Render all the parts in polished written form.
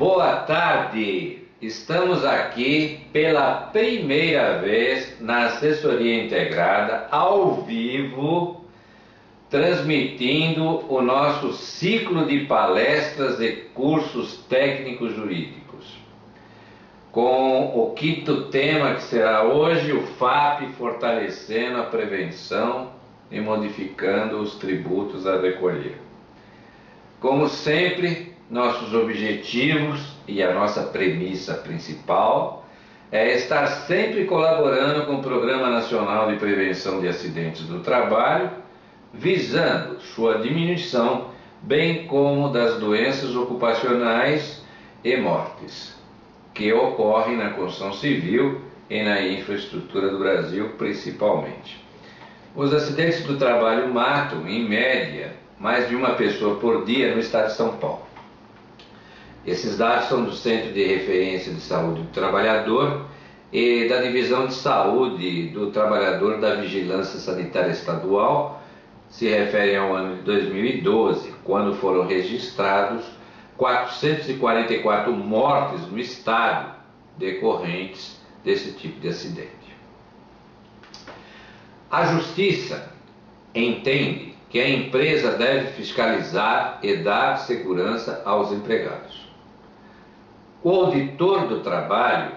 Boa tarde! Estamos aqui pela primeira vez na Assessoria Integrada, ao vivo, transmitindo o nosso ciclo de palestras e cursos técnicos jurídicos. Com o quinto tema, que será hoje, o FAP fortalecendo a prevenção e modificando os tributos a recolher. Como sempre, nossos objetivos e a nossa premissa principal é estar sempre colaborando com o Programa Nacional de Prevenção de Acidentes do Trabalho, visando sua diminuição, bem como das doenças ocupacionais e mortes, que ocorrem na construção civil e na infraestrutura do Brasil principalmente. Os acidentes do trabalho matam, em média, mais de uma pessoa por dia no estado de São Paulo. Esses dados são do Centro de Referência de Saúde do Trabalhador e da Divisão de Saúde do Trabalhador da Vigilância Sanitária Estadual, se referem ao ano de 2012, quando foram registrados 444 mortes no estado decorrentes desse tipo de acidente. A Justiça entende que a empresa deve fiscalizar e dar segurança aos empregados. O auditor do trabalho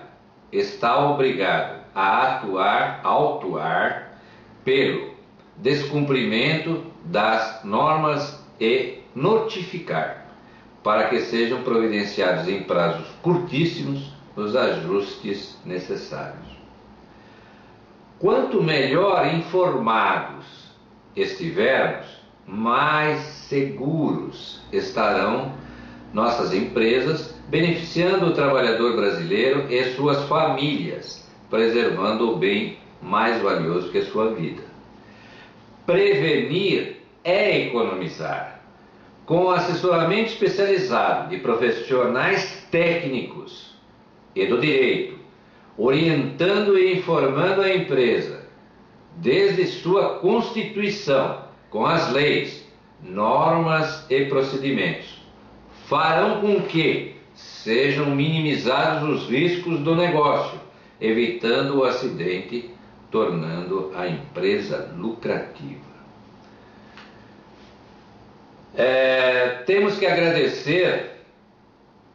está obrigado a autuar pelo descumprimento das normas e notificar para que sejam providenciados em prazos curtíssimos os ajustes necessários. Quanto melhor informados estivermos, mais seguros estarão nossas empresas, beneficiando o trabalhador brasileiro e suas famílias, preservando o bem mais valioso que a sua vida. Prevenir é economizar. Com assessoramento especializado de profissionais técnicos e do direito, orientando e informando a empresa, desde sua constituição, com as leis, normas e procedimentos, farão com que sejam minimizados os riscos do negócio, evitando o acidente, tornando a empresa lucrativa. Temos que agradecer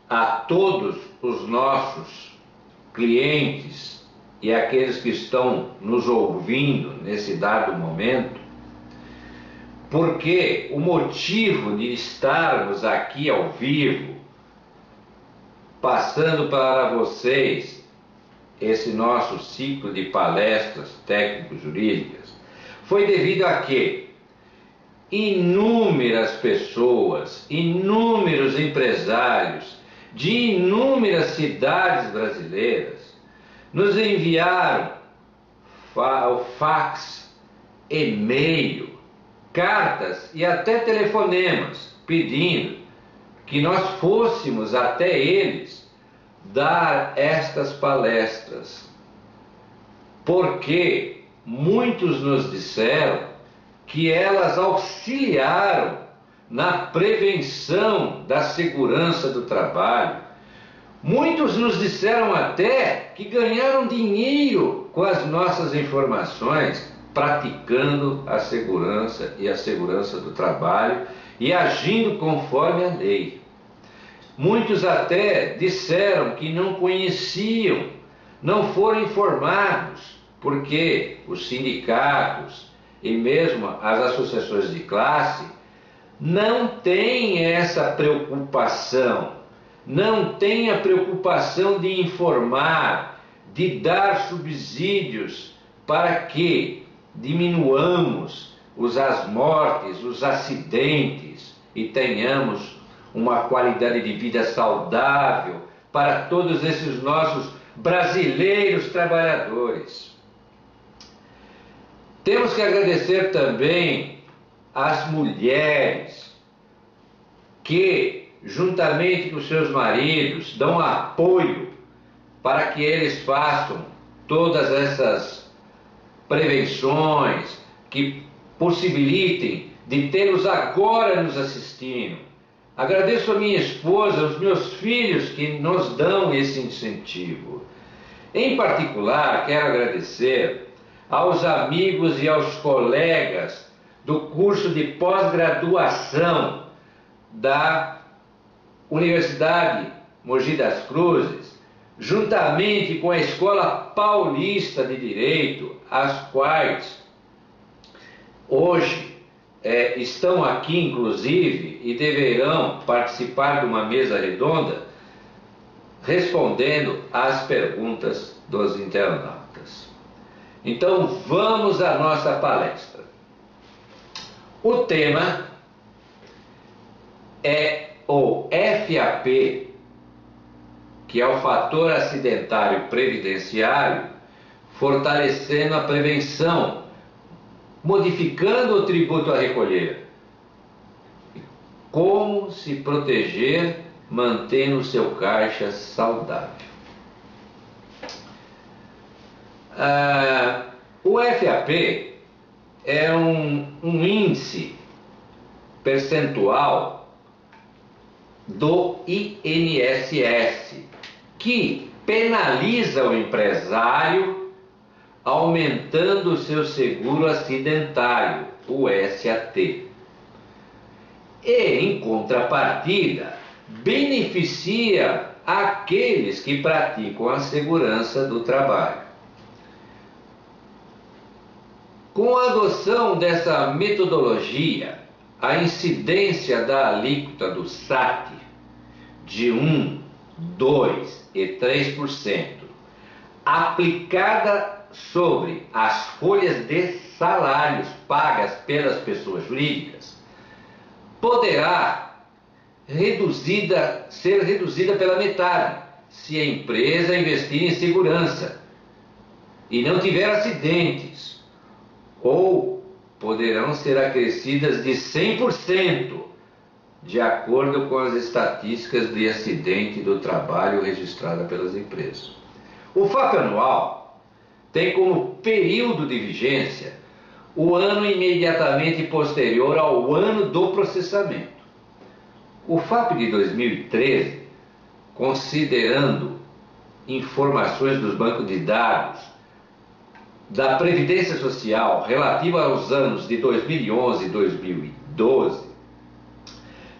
a todos os nossos clientes e aqueles que estão nos ouvindo nesse dado momento, porque o motivo de estarmos aqui ao vivo, passando para vocês esse nosso ciclo de palestras técnico-jurídicas, foi devido a que inúmeras pessoas, inúmeros empresários de inúmeras cidades brasileiras nos enviaram fax, e-mail, cartas e até telefonemas pedindo que nós fôssemos até eles dar estas palestras, porque muitos nos disseram que elas auxiliaram na prevenção da segurança do trabalho. Muitos nos disseram até que ganharam dinheiro com as nossas informações, praticando a segurança e a segurança do trabalho e agindo conforme a lei. Muitos até disseram que não conheciam, não foram informados, porque os sindicatos e mesmo as associações de classe não têm essa preocupação, não têm a preocupação de informar, de dar subsídios para que diminuamos as mortes, os acidentes e tenhamos uma qualidade de vida saudável para todos esses nossos brasileiros trabalhadores. Temos que agradecer também às mulheres que, juntamente com seus maridos, dão apoio para que eles façam todas essas prevenções que possibilitem de tê-los agora nos assistindo, Agradeço a minha esposa, aos meus filhos que nos dão esse incentivo. Em particular, quero agradecer aos amigos e aos colegas do curso de pós-graduação da Universidade Mogi das Cruzes, juntamente com a Escola Paulista de Direito, as quais hoje estão aqui, inclusive, e deverão participar de uma mesa redonda, respondendo às perguntas dos internautas. Então, vamos à nossa palestra. O tema é o FAP, que é o fator acidentário previdenciário, fortalecendo a prevenção, modificando o tributo a recolher. Como se proteger mantendo o seu caixa saudável. O FAP é um índice percentual do INSS, que penaliza o empresário aumentando o seu seguro acidentário, o SAT. E, em contrapartida, beneficia aqueles que praticam a segurança do trabalho. Com a adoção dessa metodologia, a incidência da alíquota do SAT de 1, 2 e 3%, aplicada sobre as folhas de salários pagas pelas pessoas jurídicas, poderá ser reduzida pela metade se a empresa investir em segurança e não tiver acidentes, ou poderão ser acrescidas de 100%, de acordo com as estatísticas de acidente do trabalho registrada pelas empresas. O FAP anual tem como período de vigência o ano imediatamente posterior ao ano do processamento. O FAP de 2013, considerando informações dos bancos de dados da Previdência Social relativa aos anos de 2011 e 2012,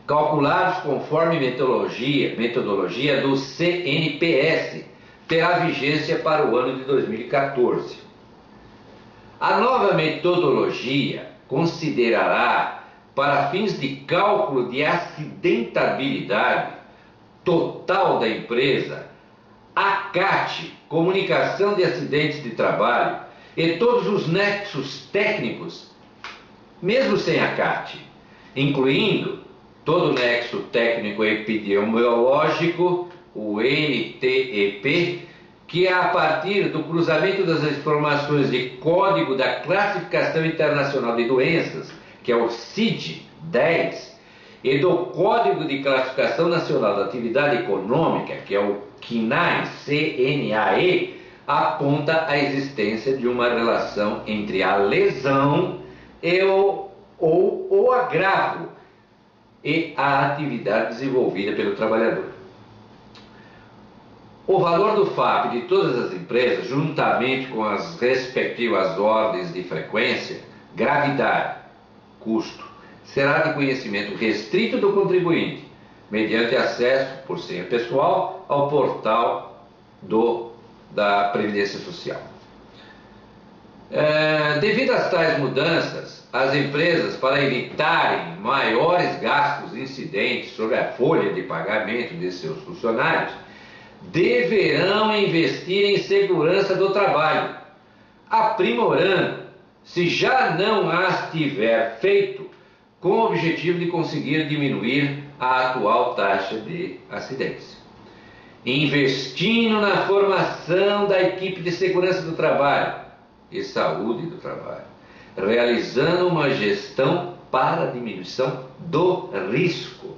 calculados conforme metodologia do CNPS, terá vigência para o ano de 2014. A nova metodologia considerará, para fins de cálculo de acidentabilidade total da empresa, ACAT, Comunicação de Acidentes de Trabalho, e todos os nexos técnicos, mesmo sem ACAT, incluindo todo o nexo técnico epidemiológico, o NTEP, que é a partir do cruzamento das informações de Código da Classificação Internacional de Doenças, que é o CID-10, e do Código de Classificação Nacional da Atividade Econômica, que é o CNAE, aponta a existência de uma relação entre a lesão e o agravo e a atividade desenvolvida pelo trabalhador. O valor do FAP de todas as empresas, juntamente com as respectivas ordens de frequência, gravidade, custo, será de conhecimento restrito do contribuinte, mediante acesso por senha pessoal ao portal da Previdência Social. Devido a tais mudanças, as empresas, para evitarem maiores gastos incidentes sobre a folha de pagamento de seus funcionários, deverão investir em segurança do trabalho, aprimorando, se já não as tiver feito, com o objetivo de conseguir diminuir a atual taxa de acidentes. Investindo na formação da equipe de segurança do trabalho e saúde do trabalho, realizando uma gestão para a diminuição do risco.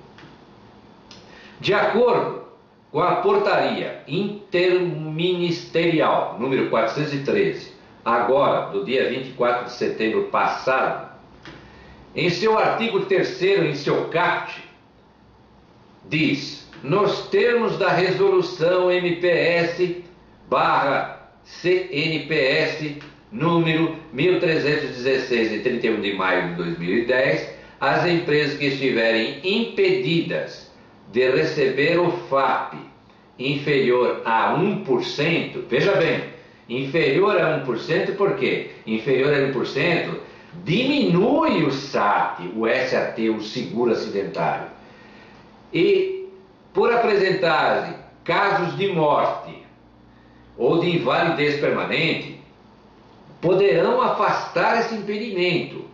De acordo com a portaria interministerial número 413, agora do dia 24 de setembro passado, em seu artigo 3º, em seu caput, diz, nos termos da resolução MPS/CNPS número 1316 de 31 de maio de 2010, as empresas que estiverem impedidas de receber o FAP inferior a 1%, veja bem, inferior a 1%, por quê? Inferior a 1%, diminui o SAT, o SAT, o seguro acidentário. E por apresentarem casos de morte ou de invalidez permanente, poderão afastar esse impedimento,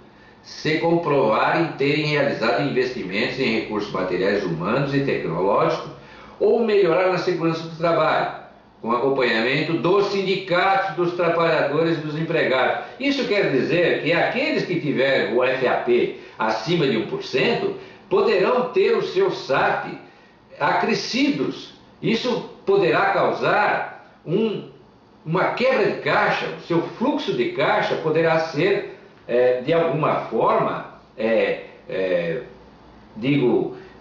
se comprovarem terem realizado investimentos em recursos materiais humanos e tecnológicos ou melhorar na segurança do trabalho, com acompanhamento dos sindicatos, dos trabalhadores e dos empregados. Isso quer dizer que aqueles que tiverem o FAP acima de 1% poderão ter o seu SAT acrescidos. Isso poderá causar uma quebra de caixa, o seu fluxo de caixa poderá ser, de alguma forma,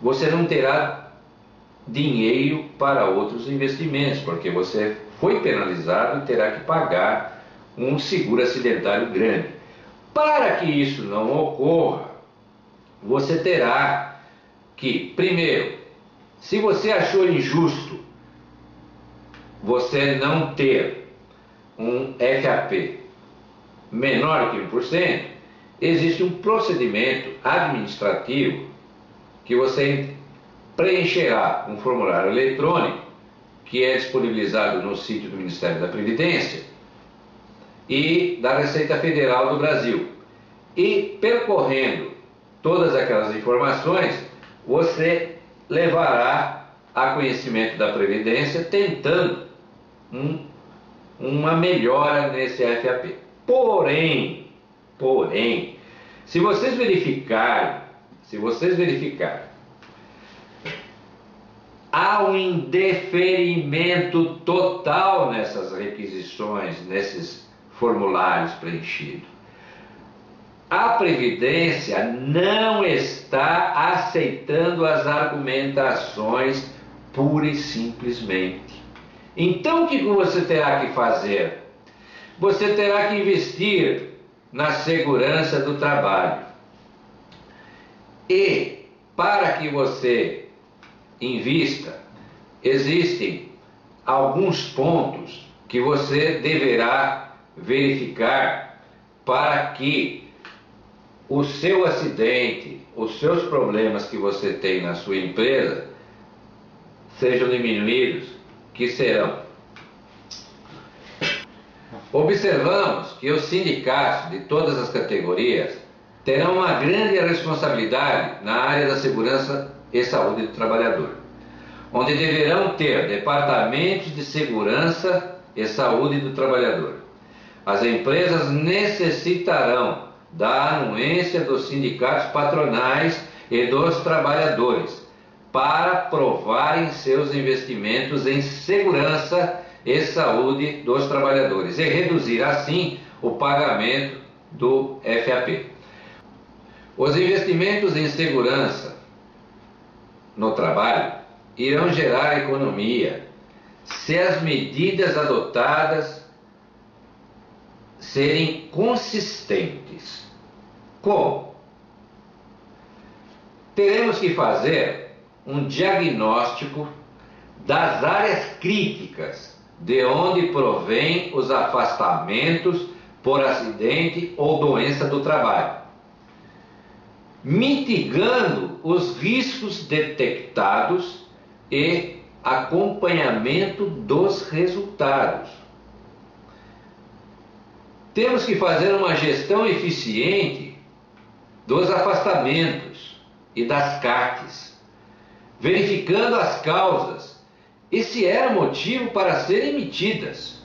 você não terá dinheiro para outros investimentos, porque você foi penalizado e terá que pagar um seguro acidentário grande. Para que isso não ocorra, você terá que, primeiro, se você achou injusto você não ter um FAP menor que 1%, existe um procedimento administrativo que você preencherá um formulário eletrônico que é disponibilizado no sítio do Ministério da Previdência e da Receita Federal do Brasil. E percorrendo todas aquelas informações, você levará a conhecimento da Previdência tentando uma melhora nesse FAP. Porém, se vocês verificarem, há um indeferimento total nessas requisições, nesses formulários preenchidos. A Previdência não está aceitando as argumentações pura e simplesmente. Então o que você terá que fazer? Você terá que investir na segurança do trabalho. E para que você invista, existem alguns pontos que você deverá verificar para que o seu acidente, os seus problemas que você tem na sua empresa sejam diminuídos, que serão. Observamos que os sindicatos de todas as categorias terão uma grande responsabilidade na área da segurança e saúde do trabalhador, onde deverão ter departamentos de segurança e saúde do trabalhador. As empresas necessitarão da anuência dos sindicatos patronais e dos trabalhadores para provarem seus investimentos em segurança e saúde dos trabalhadores e reduzir assim o pagamento do FAP. Os investimentos em segurança no trabalho irão gerar economia se as medidas adotadas serem consistentes. Como? Teremos que fazer um diagnóstico das áreas críticas de onde provém os afastamentos por acidente ou doença do trabalho, mitigando os riscos detectados e acompanhamento dos resultados. Temos que fazer uma gestão eficiente dos afastamentos e das CATs, verificando as causas e se era motivo para serem emitidas.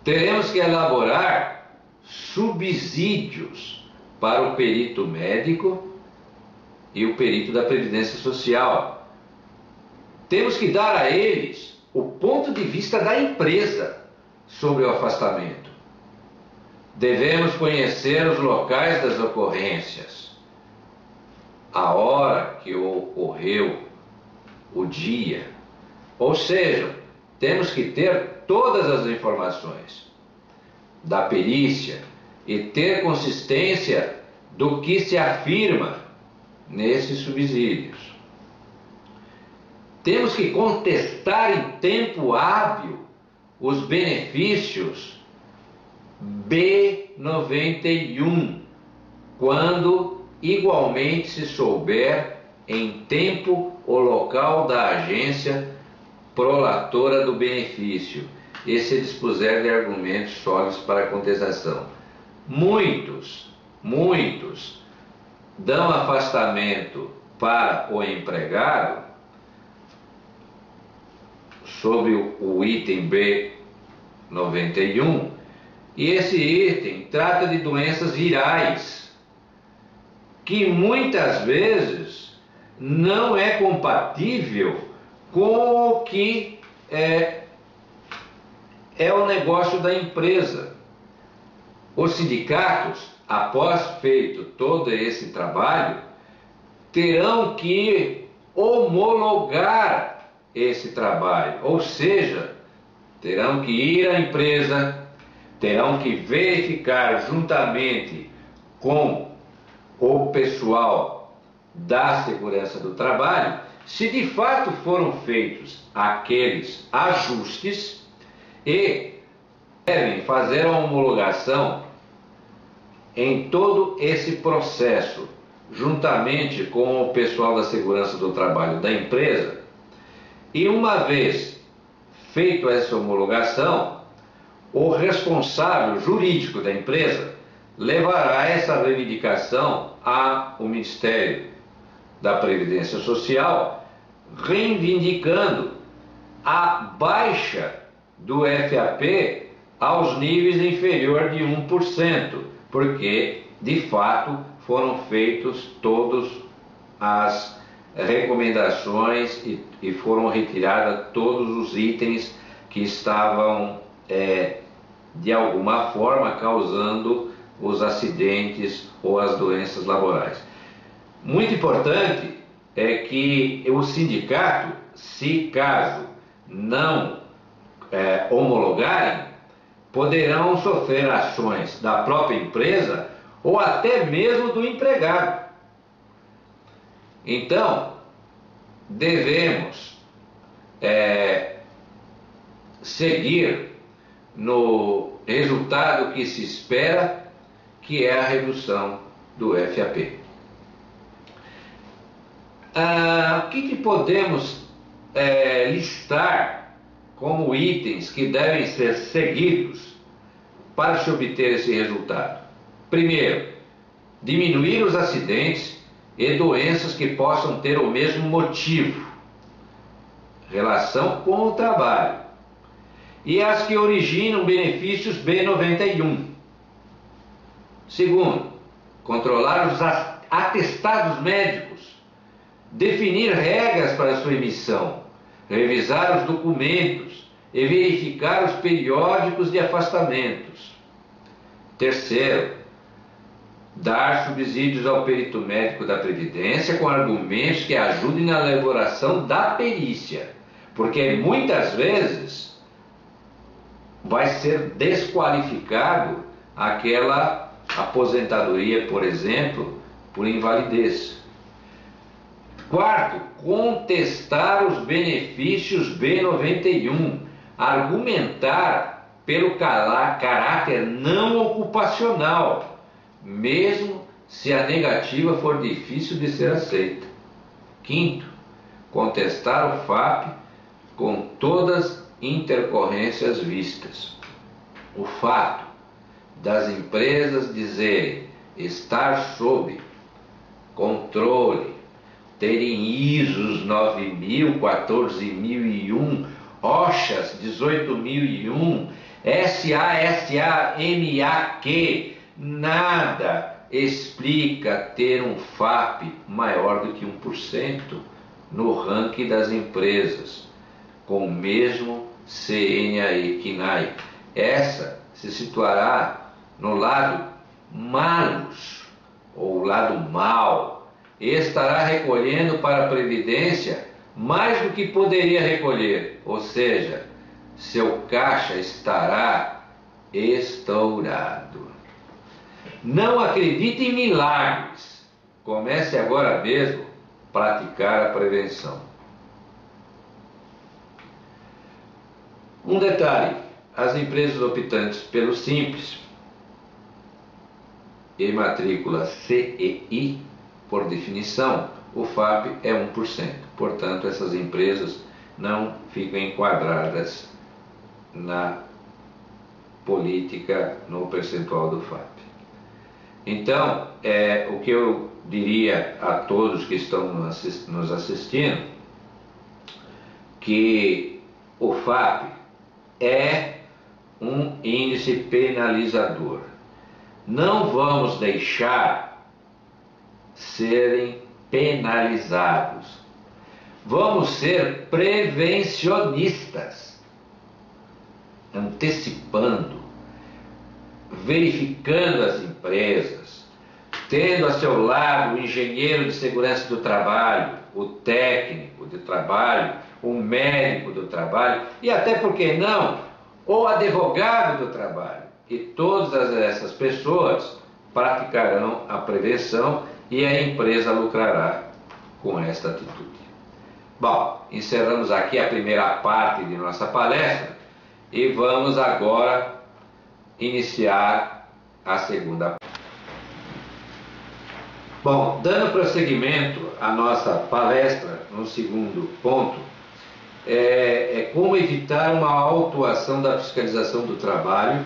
Teremos que elaborar subsídios para o perito médico e o perito da Previdência Social. Temos que dar a eles o ponto de vista da empresa sobre o afastamento. Devemos conhecer os locais das ocorrências a hora que ocorreu o dia. Ou seja, temos que ter todas as informações da perícia e ter consistência do que se afirma nesses subsídios. Temos que contestar em tempo hábil os benefícios B91, quando igualmente se souber em tempo o local da agência prolatora do benefício e se dispuser de argumentos sólidos para a contestação. Muitos dão afastamento para o empregado sobre o item B91, e esse item trata de doenças virais, que muitas vezes não é compatível com o que é o negócio da empresa. Os sindicatos, após feito todo esse trabalho, terão que homologar esse trabalho, ou seja, terão que ir à empresa, terão que verificar juntamente com o pessoal da segurança do trabalho se de fato foram feitos aqueles ajustes e devem fazer a homologação em todo esse processo, juntamente com o pessoal da segurança do trabalho da empresa. E uma vez feito essa homologação, o responsável jurídico da empresa levará essa reivindicação ao Ministério da Previdência Social, reivindicando a baixa do FAP aos níveis inferior de 1%, porque, de fato, foram feitos todas as recomendações e foram retirados todos os itens que estavam, de alguma forma, causando os acidentes ou as doenças laborais. Muito importante é que o sindicato, se caso não homologarem, poderão sofrer ações da própria empresa ou até mesmo do empregado. Então, devemos seguir no resultado que se espera, que é a redução do FAP. O que podemos listar como itens que devem ser seguidos para se obter esse resultado? Primeiro, diminuir os acidentes e doenças que possam ter o mesmo motivo, relação com o trabalho, e as que originam benefícios B91. Segundo, controlar os atestados médicos, definir regras para sua emissão, revisar os documentos e verificar os periódicos de afastamentos. Terceiro, dar subsídios ao perito médico da Previdência com argumentos que ajudem na elaboração da perícia, porque muitas vezes vai ser desqualificado aquela aposentadoria, por exemplo, por invalidez. Quarto, contestar os benefícios B91, argumentar pelo caráter não ocupacional, mesmo se a negativa for difícil de ser aceita. Quinto, contestar o FAP com todas intercorrências vistas. O fato das empresas dizerem estar sob controle, terem ISOs 9000, 14001, OSHAs 18001, SASA-MAQ, nada explica ter um FAP maior do que 1% no ranking das empresas, com o mesmo CNAE-CNAE. Essa se situará no lado malus, ou lado mal, estará recolhendo para a Previdência mais do que poderia recolher, ou seja, seu caixa estará estourado. Não acredite em milagres. Comece agora mesmo a praticar a prevenção. Um detalhe: as empresas optantes pelo Simples e matrícula CEI, por definição, o FAP é 1%. Portanto, essas empresas não ficam enquadradas na política, no percentual do FAP. Então, o que eu diria a todos que estão nos assistindo, que o FAP é um índice penalizador. Não vamos deixar serem penalizados. Vamos ser prevencionistas, antecipando, verificando as empresas, tendo a seu lado o engenheiro de segurança do trabalho, o técnico de trabalho, o médico do trabalho e até, por que não, o advogado do trabalho. E todas essas pessoas praticarão a prevenção e a empresa lucrará com esta atitude. Bom, encerramos aqui a primeira parte de nossa palestra e vamos agora iniciar a segunda parte. Bom, dando prosseguimento à nossa palestra, no segundo ponto, é como evitar uma autuação da fiscalização do trabalho,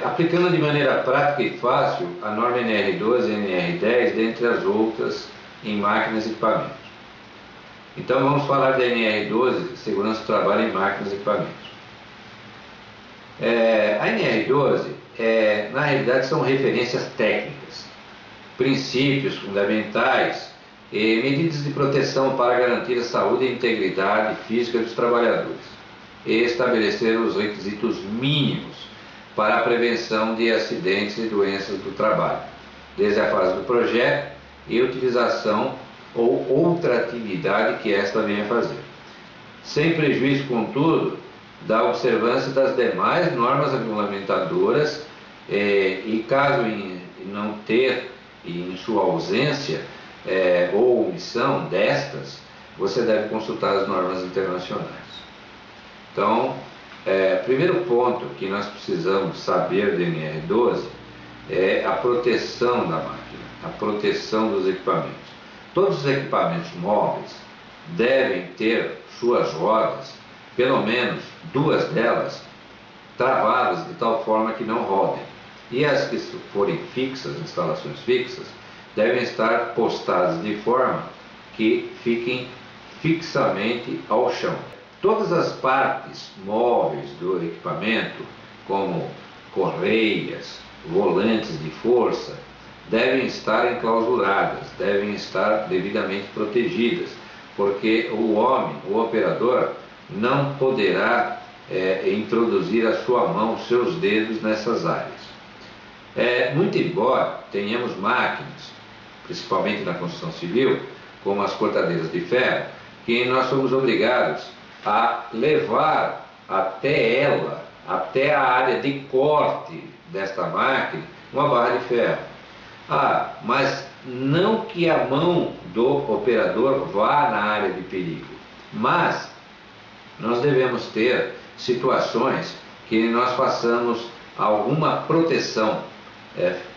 aplicando de maneira prática e fácil a norma NR12 e NR10, dentre as outras, em máquinas e equipamentos. Então vamos falar da NR12, Segurança do Trabalho em Máquinas e Equipamentos. A NR12, na realidade, são referências técnicas, princípios fundamentais e medidas de proteção para garantir a saúde e integridade física dos trabalhadores e estabelecer os requisitos mínimos para a prevenção de acidentes e doenças do trabalho, desde a fase do projeto e utilização ou outra atividade que esta venha a fazer, sem prejuízo, contudo, da observância das demais normas regulamentadoras e caso não ter, em sua ausência ou omissão destas, você deve consultar as normas internacionais. Então, primeiro ponto que nós precisamos saber do NR12 é a proteção da máquina, a proteção dos equipamentos. Todos os equipamentos móveis devem ter suas rodas, pelo menos 2 delas, travadas de tal forma que não rodem. E as que forem fixas, instalações fixas, devem estar postadas de forma que fiquem fixamente ao chão. Todas as partes móveis do equipamento, como correias, volantes de força, devem estar enclausuradas, devem estar devidamente protegidas, porque o homem, o operador, não poderá introduzir a sua mão, os seus dedos nessas áreas. Muito embora tenhamos máquinas, principalmente na construção civil, como as cortadeiras de ferro, que nós somos obrigados a levar até a área de corte desta máquina, uma barra de ferro. Mas não que a mão do operador vá na área de perigo, mas nós devemos ter situações que nós façamos alguma proteção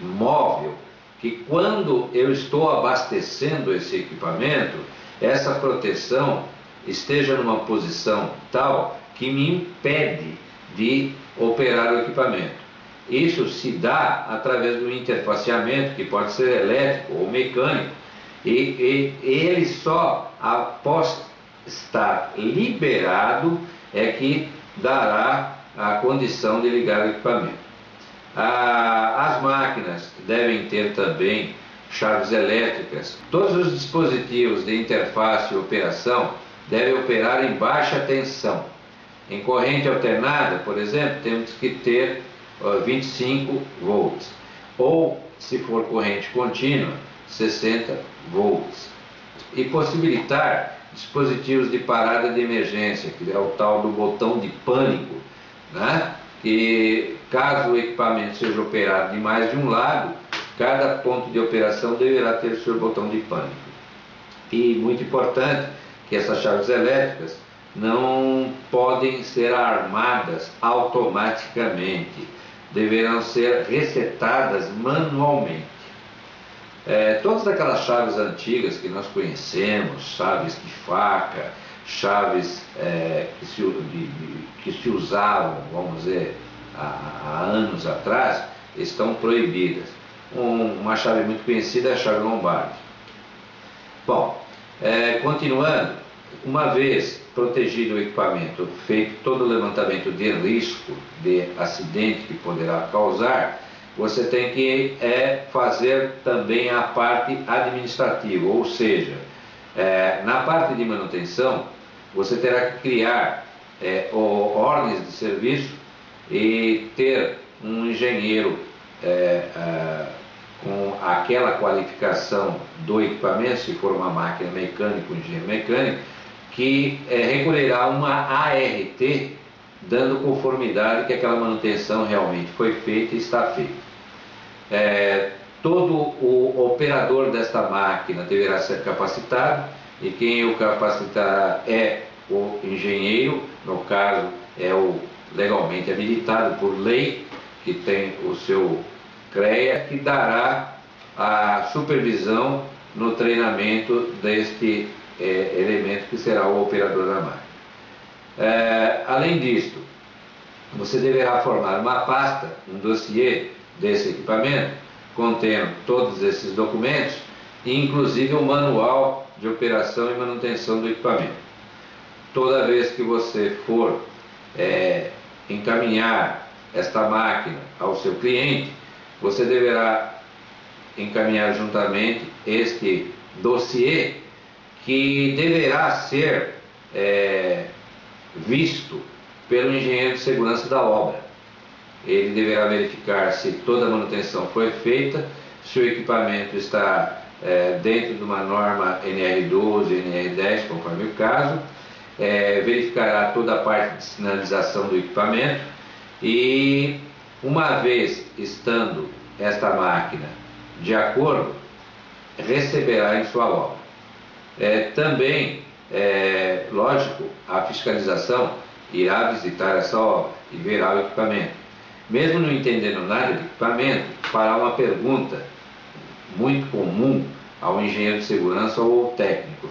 móvel, que quando eu estou abastecendo esse equipamento, essa proteção esteja numa posição tal que me impede de operar o equipamento. Isso se dá através do interfaceamento, que pode ser elétrico ou mecânico, e ele só após estar liberado é que dará a condição de ligar o equipamento. As máquinas devem ter também chaves elétricas. Todos os dispositivos de interface e operação devem operar em baixa tensão. Em corrente alternada, por exemplo, temos que ter 25 volts. Ou, se for corrente contínua, 60 volts. E possibilitar dispositivos de parada de emergência, que é o tal do botão de pânico, né? Que caso o equipamento seja operado de mais de um lado, cada ponto de operação deverá ter o seu botão de pânico. E muito importante que essas chaves elétricas não podem ser armadas automaticamente, deverão ser resetadas manualmente. Todas aquelas chaves antigas que nós conhecemos, chaves de faca, chaves que se usavam, vamos dizer, há anos atrás, estão proibidas. Uma chave muito conhecida é a chave Lombardi. Bom, continuando, uma vez protegido o equipamento, feito todo o levantamento de risco de acidente que poderá causar, você tem que fazer também a parte administrativa, ou seja, na parte de manutenção, você terá que criar ordens de serviço e ter um engenheiro com aquela qualificação do equipamento, se for uma máquina mecânica, um engenheiro mecânico, que recolherá uma ART dando conformidade que aquela manutenção realmente foi feita e está feita. Todo o operador desta máquina deverá ser capacitado, e quem o capacitará é o engenheiro, no caso é o legalmente habilitado por lei, que tem o seu CREA, que dará a supervisão no treinamento deste elemento que será o operador da máquina. Além disto, você deverá formar uma pasta, um dossiê desse equipamento, contendo todos esses documentos, inclusive o manual de operação e manutenção do equipamento. Toda vez que você for encaminhar esta máquina ao seu cliente, você deverá encaminhar juntamente este dossiê, que deverá ser visto pelo engenheiro de segurança da obra. Ele deverá verificar se toda a manutenção foi feita, se o equipamento está dentro de uma norma NR12, NR10, conforme o caso, verificará toda a parte de sinalização do equipamento e, uma vez estando esta máquina de acordo, receberá em sua obra. Também, lógico, a fiscalização irá visitar essa obra e verá o equipamento. Mesmo não entendendo nada de equipamento, fará uma pergunta muito comum ao engenheiro de segurança ou ao técnico: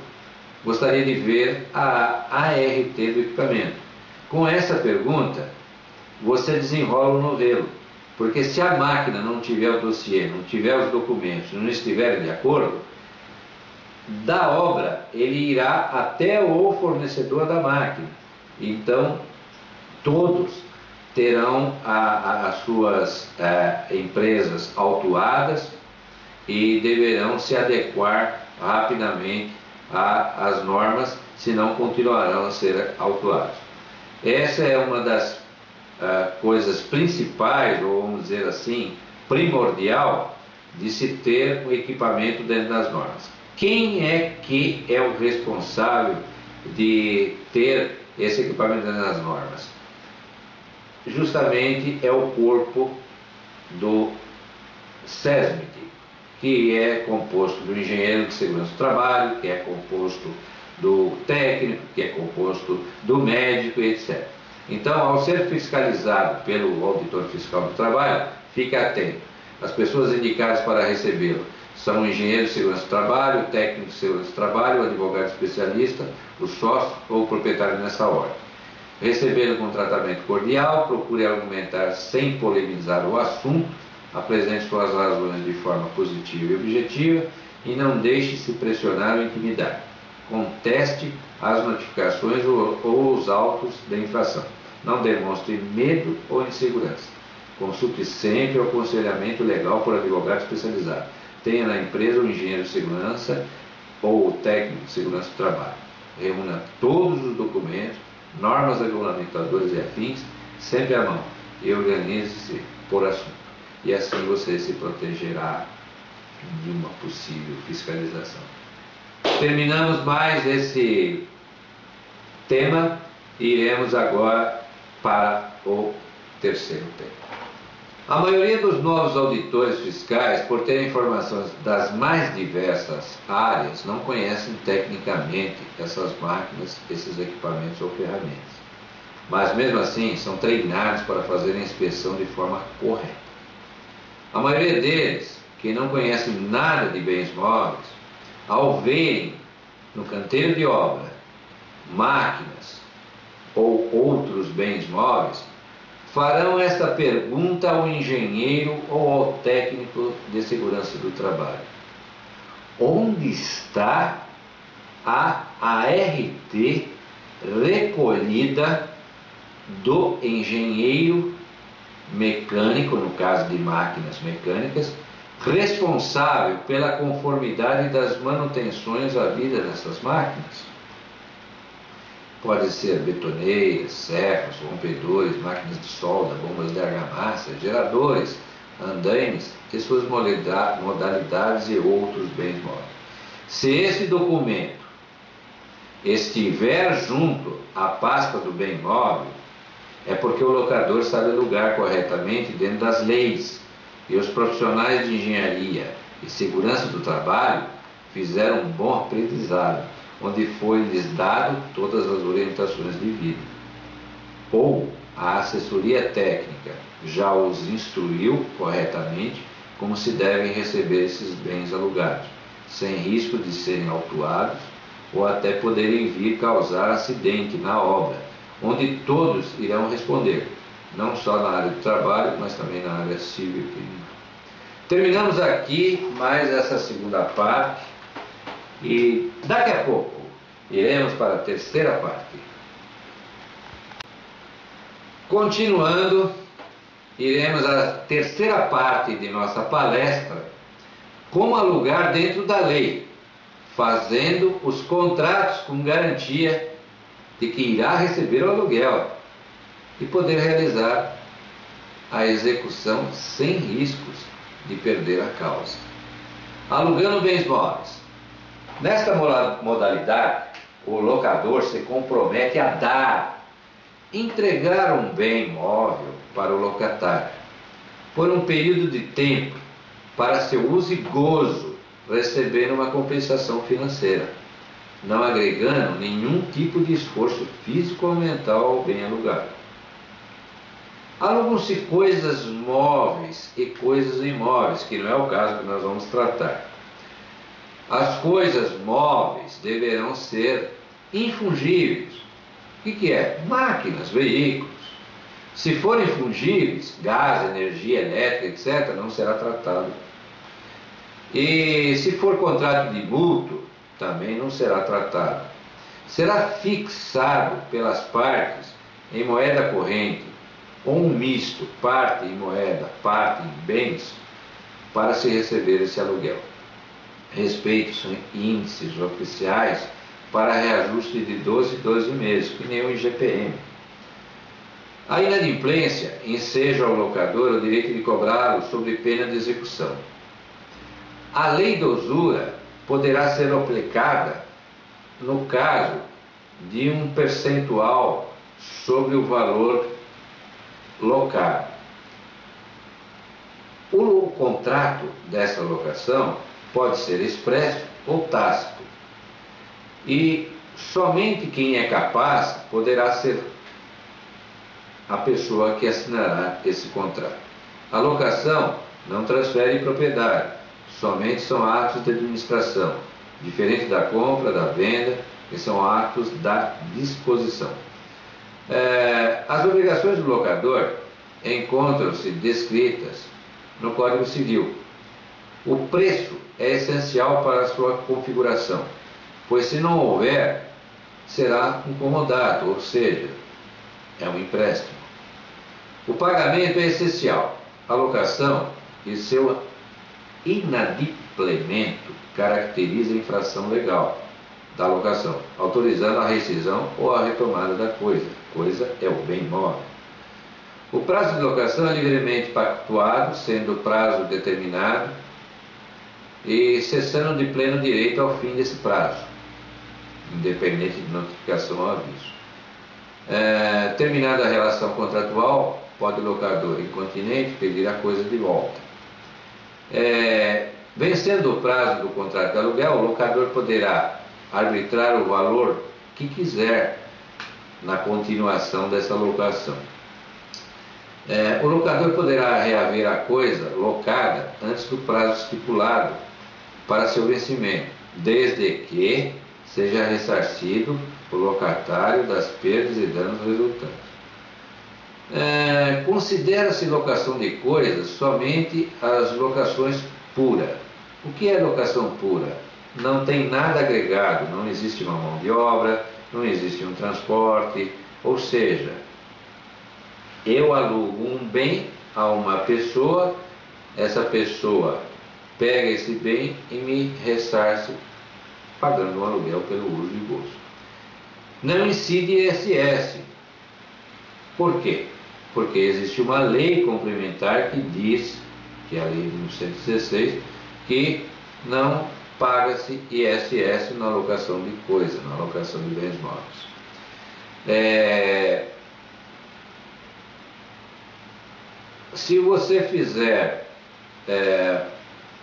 gostaria de ver a ART do equipamento. Com essa pergunta, você desenrola o novelo, porque se a máquina não tiver o dossiê, não tiver os documentos, não estiverem de acordo, da obra ele irá até o fornecedor da máquina. Então, todos terão as suas empresas autuadas e deverão se adequar rapidamente às normas, senão continuarão a ser autuados. Essa é uma das coisas principais, ou vamos dizer assim, primordial, de se ter o equipamento dentro das normas. Quem é que é o responsável de ter esse equipamento dentro das normas? Justamente é o corpo do SESMIT, que é composto do engenheiro de segurança do trabalho, que é composto do técnico, que é composto do médico, etc. Então, ao ser fiscalizado pelo auditor fiscal do trabalho, fique atento. As pessoas indicadas para recebê-lo são o engenheiro de segurança do trabalho, o técnico de segurança do trabalho, o advogado especialista, o sócio ou o proprietário nessa ordem. Recebê-lo com tratamento cordial, procure argumentar sem polemizar o assunto, apresente suas razões de forma positiva e objetiva e não deixe se pressionar ou intimidar. Conteste as notificações ou os autos de infração. Não demonstre medo ou insegurança. Consulte sempre o aconselhamento legal por advogado especializado. Tenha na empresa o engenheiro de segurança ou o técnico de segurança do trabalho. Reúna todos os documentos, normas regulamentadoras e afins, sempre à mão, e organize-se por assunto. E assim você se protegerá de uma possível fiscalização. Terminamos mais esse tema e iremos agora para o terceiro tema. A maioria dos novos auditores fiscais, por terem informações das mais diversas áreas, não conhecem tecnicamente essas máquinas, esses equipamentos ou ferramentas. Mas mesmo assim, são treinados para fazer a inspeção de forma correta. A maioria deles, que não conhecem nada de bens móveis, ao verem no canteiro de obra máquinas ou outros bens móveis, farão esta pergunta ao engenheiro ou ao técnico de segurança do trabalho: onde está a ART recolhida do engenheiro mecânico, no caso de máquinas mecânicas, responsável pela conformidade das manutenções à vida dessas máquinas? Pode ser betoneiras, serras, rompedores, máquinas de solda, bombas de argamassa, geradores, andaimes e suas modalidades e outros bens móveis. Se esse documento estiver junto à pasta do bem móvel, é porque o locador sabe alugar corretamente dentro das leis, e os profissionais de engenharia e segurança do trabalho fizeram um bom aprendizado, onde foi-lhes dado todas as orientações devidas. Ou a assessoria técnica já os instruiu corretamente como se devem receber esses bens alugados, sem risco de serem autuados ou até poderem vir causar acidente na obra, onde todos irão responder, não só na área de trabalho, mas também na área civil e criminal. Terminamos aqui mais essa segunda parte e daqui a pouco iremos para a terceira parte. Continuando, iremos à terceira parte de nossa palestra: como alugar dentro da lei, fazendo os contratos com garantia de que irá receber o aluguel e poder realizar a execução sem riscos de perder a causa. Alugando bens móveis. Nesta modalidade, o locador se compromete a entregar um bem móvel para o locatário por um período de tempo para seu uso e gozo, recebendo uma compensação financeira, não agregando nenhum tipo de esforço físico ou mental ao bem alugado. Alugam-se coisas móveis e coisas imóveis, que não é o caso que nós vamos tratar. As coisas móveis deverão ser infungíveis. O que é? Máquinas, veículos. Se forem fungíveis, gás, energia elétrica, etc., não será tratado. E se for contrato de mútuo, também não será tratado. Será fixado pelas partes em moeda corrente ou um misto, parte em moeda, parte em bens, para se receber esse aluguel. Respeitam-se índices oficiais para reajuste de 12 meses, que nem o IGPM. A inadimplência enseja ao locador o direito de cobrá-lo sob pena de execução. A lei da usura poderá ser aplicada no caso de um percentual sobre o valor locado. O contrato dessa locação pode ser expresso ou tácito, e somente quem é capaz poderá ser a pessoa que assinará esse contrato. A locação não transfere propriedade, somente são atos de administração, diferente da compra, da venda, que são atos da disposição. As obrigações do locador encontram-se descritas no Código Civil. O preço é essencial para a sua configuração, pois se não houver, será um comodato, ou seja, é um empréstimo. O pagamento é essencial. A locação e seu inadimplemento caracteriza a infração legal da locação, autorizando a rescisão ou a retomada da coisa. Coisa é o bem móvel. O prazo de locação é livremente pactuado, sendo o prazo determinado e cessando de pleno direito ao fim desse prazo, independente de notificação ou aviso. Terminada a relação contratual, pode o locador incontinente pedir a coisa de volta. Vencendo o prazo do contrato de aluguel, o locador poderá arbitrar o valor que quiser na continuação dessa locação. O locador poderá reaver a coisa locada antes do prazo estipulado para seu vencimento, desde que seja ressarcido o locatário das perdas e danos resultantes. Considera-se locação de coisas somente as locações puras. O que é locação pura? Não tem nada agregado, não existe uma mão de obra, não existe um transporte, ou seja, eu alugo um bem a uma pessoa, essa pessoa pega esse bem e me ressarce pagando um aluguel pelo uso de gozo. Não incide ISS. Por quê? Porque existe uma lei complementar que diz, que é a lei de 116, que não paga-se ISS na locação de coisas, na locação de bens móveis. Se você fizer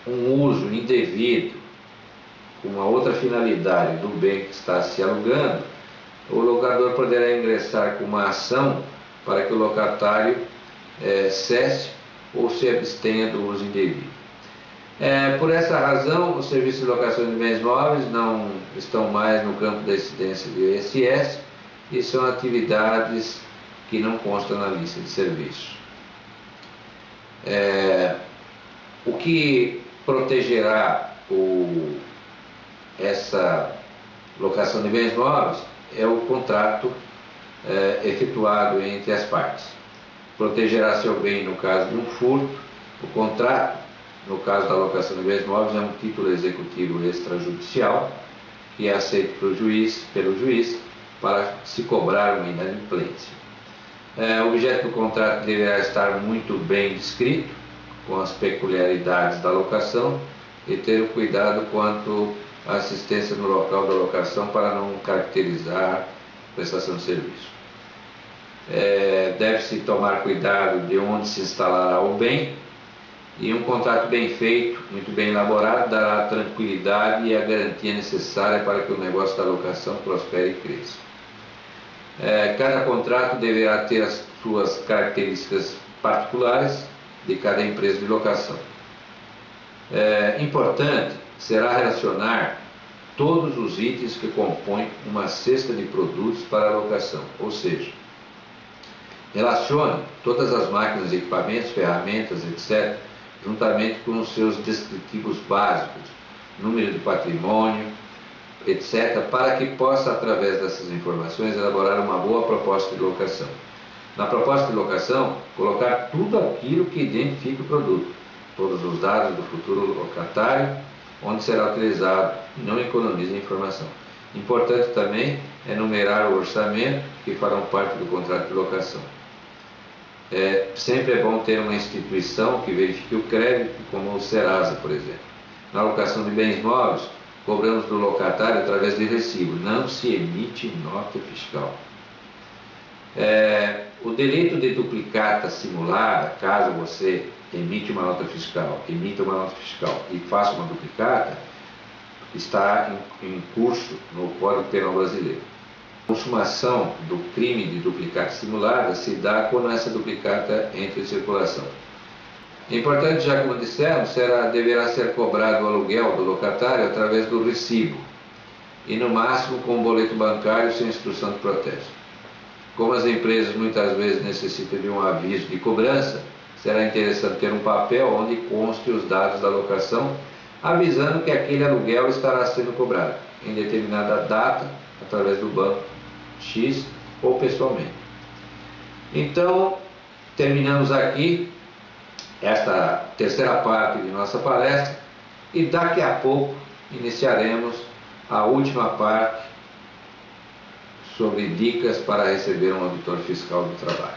um uso indevido com uma outra finalidade do bem que está se alugando, o locador poderá ingressar com uma ação para que o locatário cesse ou se abstenha do uso indevido. Por essa razão, os serviços de locação de bens móveis não estão mais no campo da incidência do ISS e são atividades que não constam na lista de serviços. O que protegerá essa locação de bens móveis é o contrato efetuado entre as partes. Protegerá seu bem no caso de um furto. O contrato, no caso da locação de bens móveis, é um título executivo extrajudicial que é aceito pelo juiz para se cobrar uma inadimplência. O objeto do contrato deverá estar muito bem descrito, com as peculiaridades da locação, e ter o cuidado quanto à assistência no local da locação para não caracterizar prestação de serviço. Deve-se tomar cuidado de onde se instalará o bem, e um contrato bem feito, muito bem elaborado, dará a tranquilidade e a garantia necessária para que o negócio da locação prospere e cresça. Cada contrato deverá ter as suas características particulares de cada empresa de locação. Importante será relacionar todos os itens que compõem uma cesta de produtos para a locação, ou seja, relacione todas as máquinas, equipamentos, ferramentas, etc., juntamente com os seus descritivos básicos, número de patrimônio, etc., para que possa, através dessas informações, elaborar uma boa proposta de locação. Na proposta de locação, colocar tudo aquilo que identifica o produto, todos os dados do futuro locatário, onde será utilizado, e não economiza informação. Importante também é numerar o orçamento que farão parte do contrato de locação. Sempre é bom ter uma instituição que verifique o crédito, como o Serasa, por exemplo. Na locação de bens móveis, cobramos do locatário através de recibo, não se emite nota fiscal. O delito de duplicata simulada, caso você emita uma nota fiscal e faça uma duplicata, está em curso no Código Penal Brasileiro. A consumação do crime de duplicata simulada se dá quando essa duplicata entra em circulação. Importante, já como dissemos, deverá ser cobrado o aluguel do locatário através do recibo e no máximo com um boleto bancário sem instrução de protesto. Como as empresas muitas vezes necessitam de um aviso de cobrança, será interessante ter um papel onde conste os dados da locação, avisando que aquele aluguel estará sendo cobrado em determinada data, através do banco X ou pessoalmente. Então, terminamos aqui esta terceira parte de nossa palestra e daqui a pouco iniciaremos a última parte sobre dicas para receber um auditor fiscal do trabalho.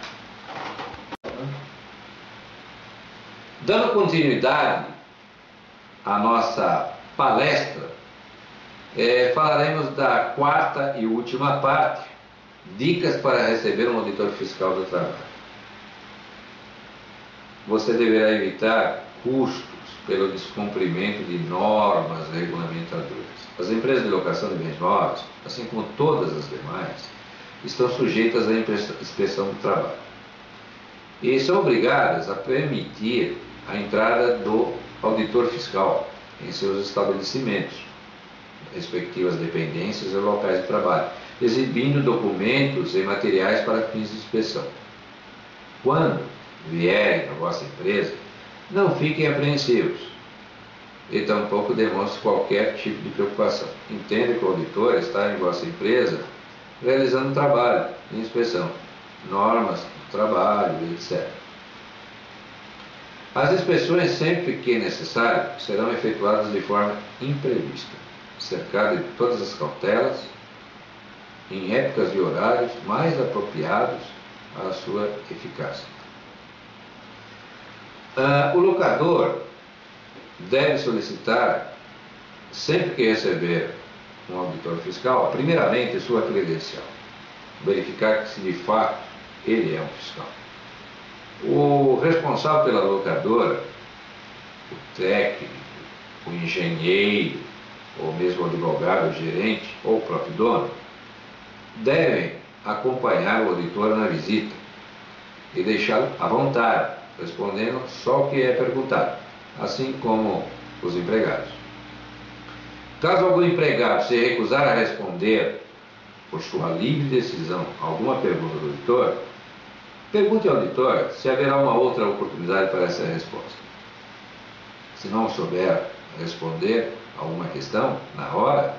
Dando continuidade a nossa palestra, falaremos da quarta e última parte, dicas para receber um auditor fiscal do trabalho. Você deverá evitar custos pelo descumprimento de normas regulamentadoras. As empresas de locação de bens móveis, assim como todas as demais, estão sujeitas à inspeção do trabalho e são obrigadas a permitir a entrada do auditor fiscal em seus estabelecimentos, respectivas dependências e locais de trabalho, exibindo documentos e materiais para fins de inspeção. Quando vierem à vossa empresa, não fiquem apreensivos e tampouco demonstrem qualquer tipo de preocupação. Entenda que o auditor está em vossa empresa realizando um trabalho de inspeção, normas do trabalho, etc. As inspeções, sempre que necessário, serão efetuadas de forma imprevista, cercada de todas as cautelas, em épocas e horários mais apropriados à sua eficácia. O locador deve solicitar, sempre que receber um auditor fiscal, primeiramente sua credencial, verificar que se de fato ele é um fiscal. O responsável pela locadora, o técnico, o engenheiro, ou mesmo o advogado, o gerente ou o próprio dono, devem acompanhar o auditor na visita e deixá-lo à vontade, respondendo só o que é perguntado, assim como os empregados. Caso algum empregado se recusar a responder, por sua livre decisão, alguma pergunta do auditor, pergunte ao auditor se haverá uma outra oportunidade para essa resposta. Se não souber responder alguma questão na hora,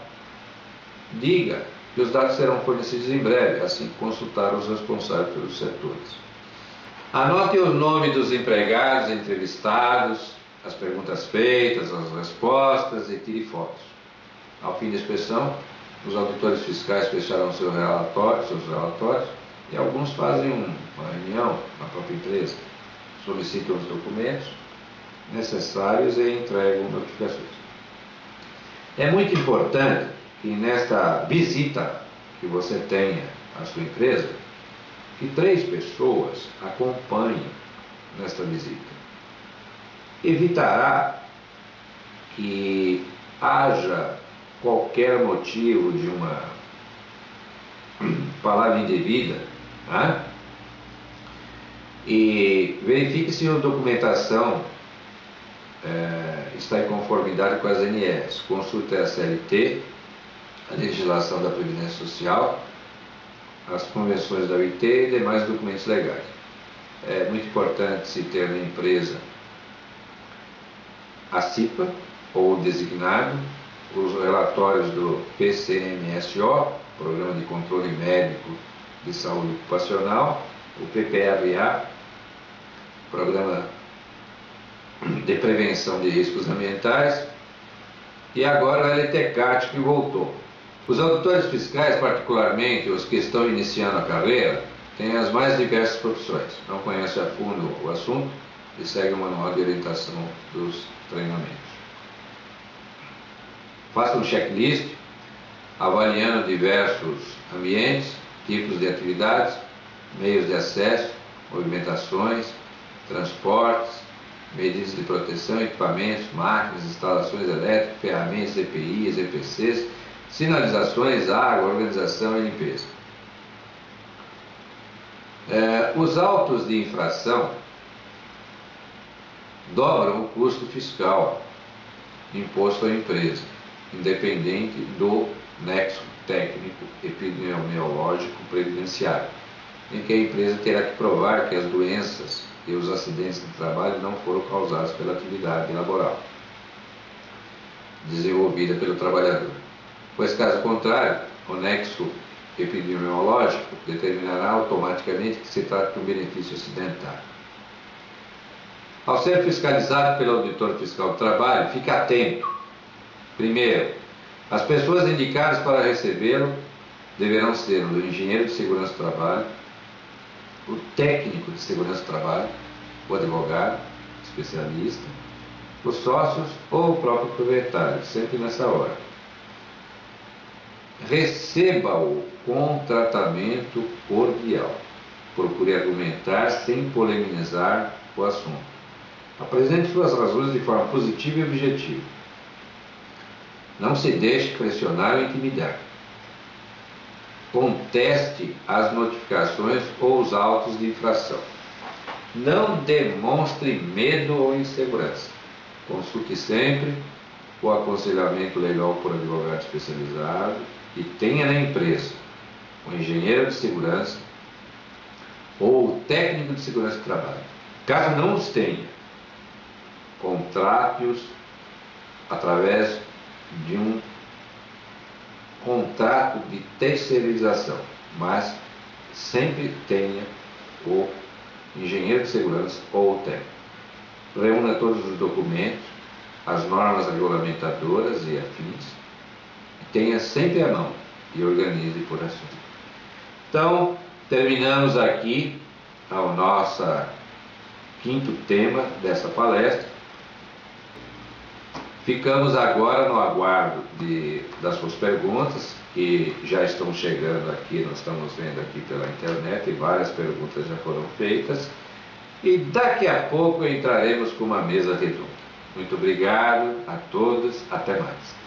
diga que os dados serão fornecidos em breve, assim que consultar os responsáveis pelos setores. Anote o nome dos empregados entrevistados, as perguntas feitas, as respostas e tire fotos. Ao fim da inspeção, os auditores fiscais fecharão seus relatórios e alguns fazem uma reunião na própria empresa, solicitam os documentos necessários e entregam notificações. É muito importante que nesta visita que você tenha à sua empresa, que 3 pessoas acompanhem nesta visita. Evitará que haja qualquer motivo de uma palavra indevida, né? E verifique se a documentação está em conformidade com as ANS. Consulte a CLT, a legislação da Previdência Social, as convenções da OIT e demais documentos legais. É muito importante se ter na empresa a CIPA ou designado, os relatórios do PCMSO, Programa de Controle Médico de Saúde Ocupacional, o PPRA, Programa de Prevenção de Riscos Ambientais, e agora o LTCAT, que voltou. Os auditores fiscais, particularmente os que estão iniciando a carreira, têm as mais diversas profissões, não conhecem a fundo o assunto e seguem o manual de orientação dos treinamentos. Faça um checklist, avaliando diversos ambientes, tipos de atividades, meios de acesso, movimentações, transportes, medidas de proteção, equipamentos, máquinas, instalações elétricas, ferramentas, EPIs, EPCs, sinalizações, água, organização e limpeza. Os autos de infração dobram o custo fiscal imposto à empresa, independente do nexo técnico epidemiológico previdenciário, em que a empresa terá que provar que as doenças e os acidentes de trabalho não foram causados pela atividade laboral desenvolvida pelo trabalhador. Pois, caso contrário, o nexo epidemiológico determinará automaticamente que se trata de um benefício acidental. Ao ser fiscalizado pelo auditor fiscal do trabalho, fique atento. Primeiro, as pessoas indicadas para recebê-lo deverão ser o engenheiro de segurança do trabalho, o técnico de segurança do trabalho, o advogado, especialista, os sócios ou o próprio proprietário, sempre nessa hora. Receba-o com tratamento cordial. Procure argumentar sem polemizar o assunto. Apresente suas razões de forma positiva e objetiva. Não se deixe pressionar ou intimidar. Conteste as notificações ou os autos de infração. Não demonstre medo ou insegurança. Consulte sempre o aconselhamento legal por advogado especializado e tenha na empresa um engenheiro de segurança ou o técnico de segurança do trabalho. Caso não os tenha, contrate-os através de um contrato de terceirização, mas sempre tenha o engenheiro de segurança ou o técnico. Reúna todos os documentos, as normas regulamentadoras e afins, e tenha sempre à mão e organize por assunto. Então, terminamos aqui o nosso quinto tema dessa palestra. Ficamos agora no aguardo das suas perguntas, que já estão chegando aqui, nós estamos vendo aqui pela internet, e várias perguntas já foram feitas. E daqui a pouco entraremos com uma mesa redonda. Muito obrigado a todos, até mais.